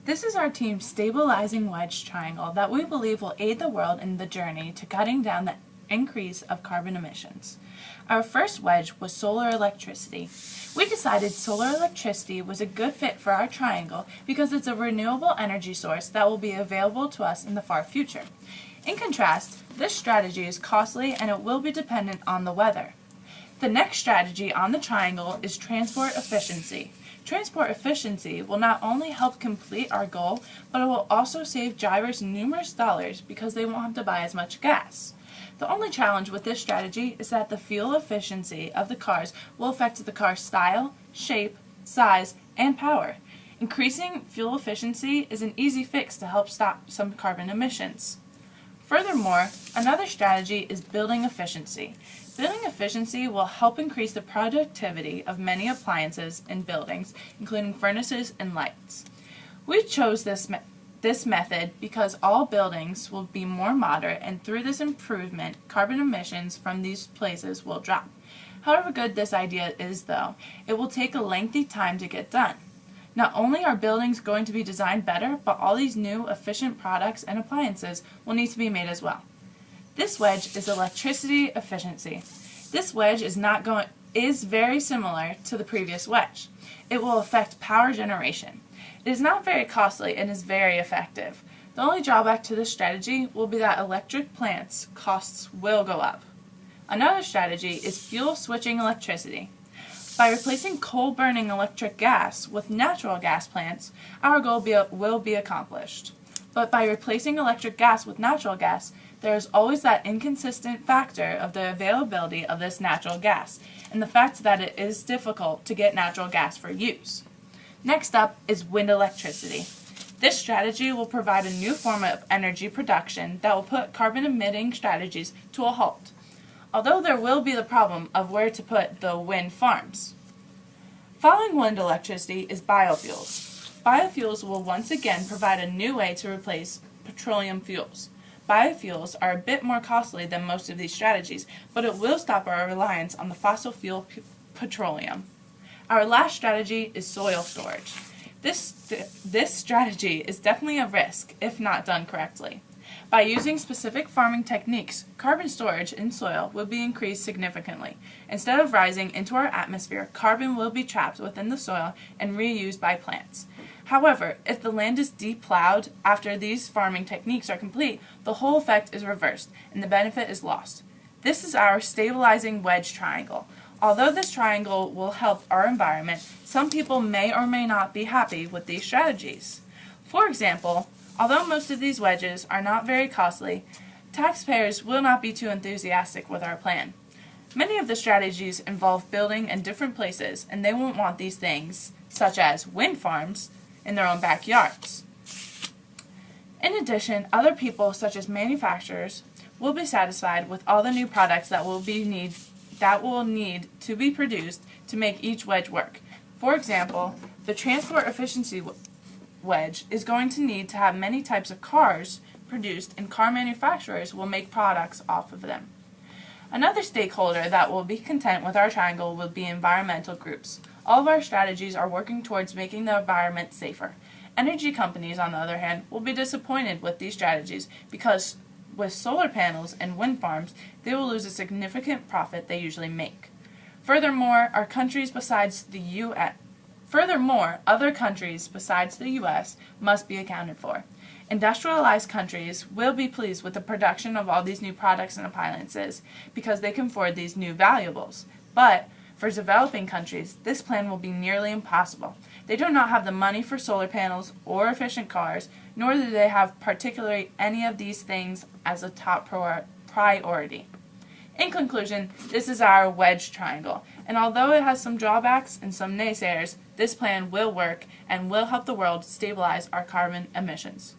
This is our team's stabilizing wedge triangle that we believe will aid the world in the journey to cutting down the increase of carbon emissions. Our first wedge was solar electricity. We decided solar electricity was a good fit for our triangle because it's a renewable energy source that will be available to us in the far future. In contrast, this strategy is costly and it will be dependent on the weather. The next strategy on the triangle is transport efficiency. Transport efficiency will not only help complete our goal, but it will also save drivers numerous dollars because they won't have to buy as much gas. The only challenge with this strategy is that the fuel efficiency of the cars will affect the car's style, shape, size, and power. Increasing fuel efficiency is an easy fix to help stop some carbon emissions. Furthermore, another strategy is building efficiency. Building efficiency will help increase the productivity of many appliances in buildings, including furnaces and lights. We chose this method because all buildings will be more modern, and through this improvement, carbon emissions from these places will drop. However good this idea is, though, it will take a lengthy time to get done. Not only are buildings going to be designed better, but all these new efficient products and appliances will need to be made as well. This wedge is electricity efficiency. This wedge is very similar to the previous wedge. It will affect power generation. It is not very costly and is very effective. The only drawback to this strategy will be that electric plants costs will go up. Another strategy is fuel switching electricity. By replacing coal-burning electric gas with natural gas plants, our goal will be accomplished. But by replacing electric gas with natural gas, there is always that inconsistent factor of the availability of this natural gas, and the fact that it is difficult to get natural gas for use. Next up is wind electricity. This strategy will provide a new form of energy production that will put carbon-emitting strategies to a halt, although there will be the problem of where to put the wind farms. Following wind electricity is biofuels. Biofuels will once again provide a new way to replace petroleum fuels. Biofuels are a bit more costly than most of these strategies, but it will stop our reliance on the fossil fuel petroleum. Our last strategy is soil storage. This strategy is definitely a risk if not done correctly. By using specific farming techniques, carbon storage in soil will be increased significantly. Instead of rising into our atmosphere, carbon will be trapped within the soil and reused by plants. However, if the land is deplowed after these farming techniques are complete, the whole effect is reversed and the benefit is lost. This is our stabilizing wedge triangle. Although this triangle will help our environment, some people may or may not be happy with these strategies. For example, although most of these wedges are not very costly, taxpayers will not be too enthusiastic with our plan. Many of the strategies involve building in different places, and they won't want these things, such as wind farms, in their own backyards. In addition, other people, such as manufacturers, will be satisfied with all the new products that will need to be produced to make each wedge work. For example, the transport efficiency wedge is going to need to have many types of cars produced, and car manufacturers will make products off of them. Another stakeholder that will be content with our triangle will be environmental groups. All of our strategies are working towards making the environment safer. Energy companies, on the other hand, will be disappointed with these strategies because with solar panels and wind farms, they will lose a significant profit they usually make. Furthermore, other countries besides the U.S. must be accounted for. Industrialized countries will be pleased with the production of all these new products and appliances because they can afford these new valuables. But for developing countries, this plan will be nearly impossible. They do not have the money for solar panels or efficient cars, nor do they have particularly any of these things as a top priority. In conclusion, this is our wedge triangle, and although it has some drawbacks and some naysayers, this plan will work and will help the world stabilize our carbon emissions.